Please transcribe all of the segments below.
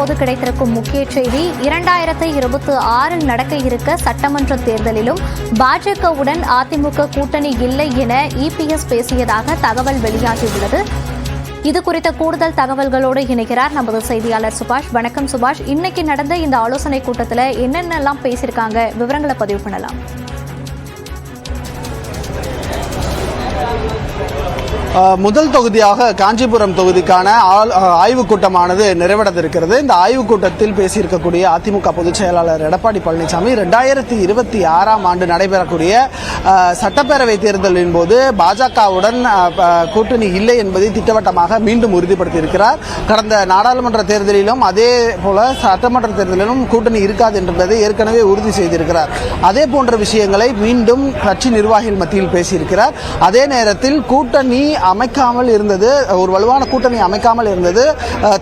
தற்போது கிடைத்திருக்கும் முக்கிய செய்தி 2026 நடக்க இருக்க சட்டமன்ற தேர்தலிலும் பாஜகவுடன் அதிமுக கூட்டணி இல்லை என இபிஎஸ் பேசியதாக தகவல் வெளியாகியுள்ளது. இது குறித்த கூடுதல் தகவல்களோடு இணைகிறார் நமது செய்தியாளர் சுபாஷ். வணக்கம் சுபாஷ். இன்னைக்கு நடந்த இந்த ஆலோசனை கூட்டத்தில் என்னென்னலாம் பேசியிருக்காங்க, விவரங்களை பதிவு பண்ணலாம். முதல் தொகுதியாக காஞ்சிபுரம் தொகுதிக்கான ஆய்வுக் கூட்டமானது நிறைவடைந்திருக்கிறது. இந்த ஆய்வுக் கூட்டத்தில் பேசியிருக்கக்கூடிய அதிமுக பொதுச் செயலாளர் எடப்பாடி பழனிசாமி 2026 ஆண்டு நடைபெறக்கூடிய சட்டப்பேரவை தேர்தலின் போது பாஜகவுடன் கூட்டணி இல்லை என்பதை திட்டவட்டமாக மீண்டும் உறுதிப்படுத்தியிருக்கிறார். கடந்த நாடாளுமன்ற தேர்தலிலும் அதே போல சட்டமன்ற தேர்தலிலும் கூட்டணி இருக்காது என்பதை ஏற்கனவே உறுதி செய்திருக்கிறார். அதே போன்ற விஷயங்களை மீண்டும் கட்சி நிர்வாகிகள் மத்தியில் பேசியிருக்கிறார். அதே நேரத்தில் கூட்டணி அமைக்காமல் இருந்தது, ஒரு வலுவான கூட்டணி அமைக்காமல் இருந்தது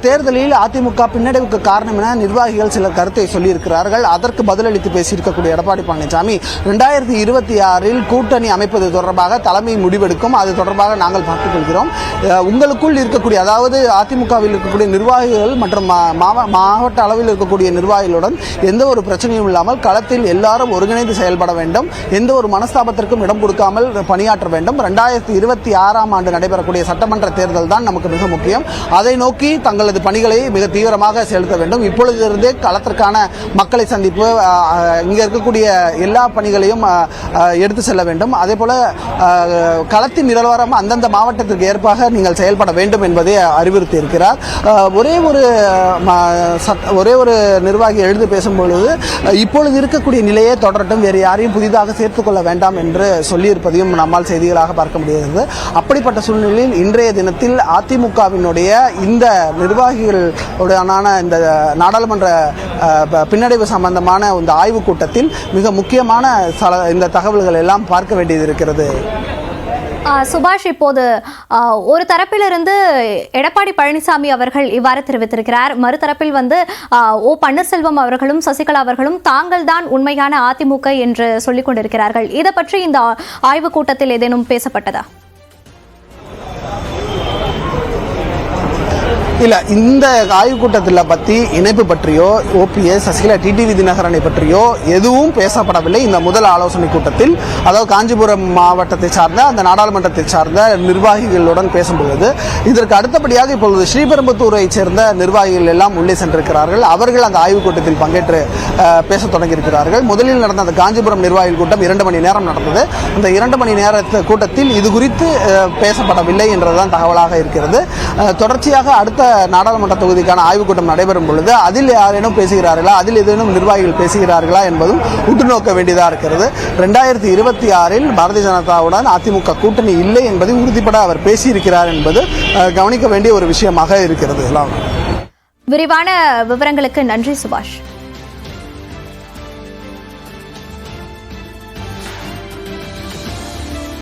தேர்தலில் அதிமுக பின்னடைவுக்கு காரணம் என நிர்வாகிகள் சில கருத்தை சொல்லியிருக்கிறார்கள். அதற்கு பதிலளித்து பேசியிருக்கக்கூடிய எடப்பாடி பழனிசாமி 2026 கூட்டணி அமைப்பது தொடர்பாக தலைமை முடிவெடுக்கும், அது தொடர்பாக நாங்கள் பார்த்துக் கொள்கிறோம். உங்களுக்குள் இருக்கக்கூடிய, அதாவது அதிமுகவில் இருக்கக்கூடிய நிர்வாகிகள் மற்றும் மாவட்ட அளவில் இருக்கக்கூடிய நிர்வாகிகளுடன் எந்த ஒரு பிரச்சனையும் இல்லாமல் களத்தில் எல்லாரும் ஒருங்கிணைந்து செயல்பட வேண்டும், எந்த ஒரு மனஸ்தாபத்திற்கும் இடம் கொடுக்காமல் பணியாற்ற வேண்டும். 2026 ஆண்டு நடைபெறக்கூடிய சட்டமன்ற தேர்தல் தான் நமக்கு மிக முக்கியம். அதை நோக்கி தங்களது பணிகளை மிக தீவிரமாக செலுத்த வேண்டும். இப்பொழுதிருந்தே களத்திற்கான மக்களை சந்திப்பு, இங்க இருக்கக்கூடிய எல்லா பணிகளையும் எடுத்து செல்ல வேண்டும். அதே போல களத்தின் நிலவரம் அந்தந்த மாவட்டத்திற்கு ஏற்பாக நீங்கள் செயல்பட வேண்டும் என்பதை அறிவுறுத்தி இருக்கிறார். ஒரே ஒரு நிர்வாகி எழுந்து பேசும்பொழுது இப்பொழுது இருக்கக்கூடிய நிலையே தொடரட்டும், வேறு யாரையும் புதிதாக சேர்த்துக் கொள்ள வேண்டாம் என்று சொல்லியிருப்பதையும் நம்மால் செய்திகளாக பார்க்க முடிகிறது. அப்படிப்பட்ட சூழ்நிலையில் இன்றைய தினத்தில் அதிமுகவினுடைய இந்த நிர்வாகிகளுடனான இந்த நாடாளுமன்ற பின்னடைவு சம்பந்தமான இந்த ஆய்வுக் கூட்டத்தில் மிக முக்கியமான இந்த தகவல்கள் எல்லாம் பார்க்க வேண்டியது இருக்கிறது. சுபாஷ், இப்போது ஒரு தரப்பிலிருந்து எடப்பாடி பழனிசாமி அவர்கள் இவ்வாறு தெரிவித்திருக்கிறார். மறுதரப்பில் ஓ பன்னீர்செல்வம் அவர்களும் சசிகலா அவர்களும் தாங்கள் தான் உண்மையான அதிமுக என்று சொல்லிக் கொண்டிருக்கிறார்கள். இதை பற்றி இந்த ஆய்வுக் கூட்டத்தில் ஏதேனும் பேசப்பட்டதா? இல்ல, இந்த ஆய்வுக் கூட்டத்தில் பற்றி இணைப்பு பற்றியோ ஓபிஎஸ் சசிகலா டிடிவி தினகரனை பற்றியோ எதுவும் பேசப்படவில்லை. இந்த முதல் ஆலோசனை கூட்டத்தில், அதாவது காஞ்சிபுரம் மாவட்டத்தை சார்ந்த அந்த நாடாளுமன்றத்தை சார்ந்த நிர்வாகிகளுடன் பேசும்பொழுது, இதற்கு அடுத்தபடியாக இப்பொழுது ஸ்ரீபெரும்புத்தூரை சேர்ந்த நிர்வாகிகள் எல்லாம் உள்ளே சென்றிருக்கிறார்கள். அவர்கள் அந்த ஆய்வுக் கூட்டத்தில் பங்கேற்று பேச தொடங்கியிருக்கிறார்கள். முதலில் நடந்த அந்த காஞ்சிபுரம் நிர்வாகிகள் கூட்டம் 2 மணி நேரம் நடந்தது. அந்த 2 மணி நேர கூட்டத்தில் இது குறித்து பேசப்படவில்லை என்றுதான் தகவலாக இருக்கிறது. தொடர்ச்சியாக அடுத்த நாடாளுமன்ற தொகுதிக்கான ஆய்வுக் கூட்டம் நடைபெறும் பொழுது அதில் யாரேனும் பேசுகிறார்களா, அதில் ஏதேனும் நிர்வாகிகள் பேசுகிறார்களா என்பதும் உற்று நோக்க வேண்டியதாக இருக்கிறது. 2026 பாரதிய ஜனதாவுடன் அதிமுக கூட்டணி இல்லை என்பதை உறுதிப்பட அவர் பேசியிருக்கிறார் என்பது கவனிக்க வேண்டிய ஒரு விஷயமாக இருக்கிறது. விரிவான விவரங்களுக்கு நன்றி சுபாஷ்.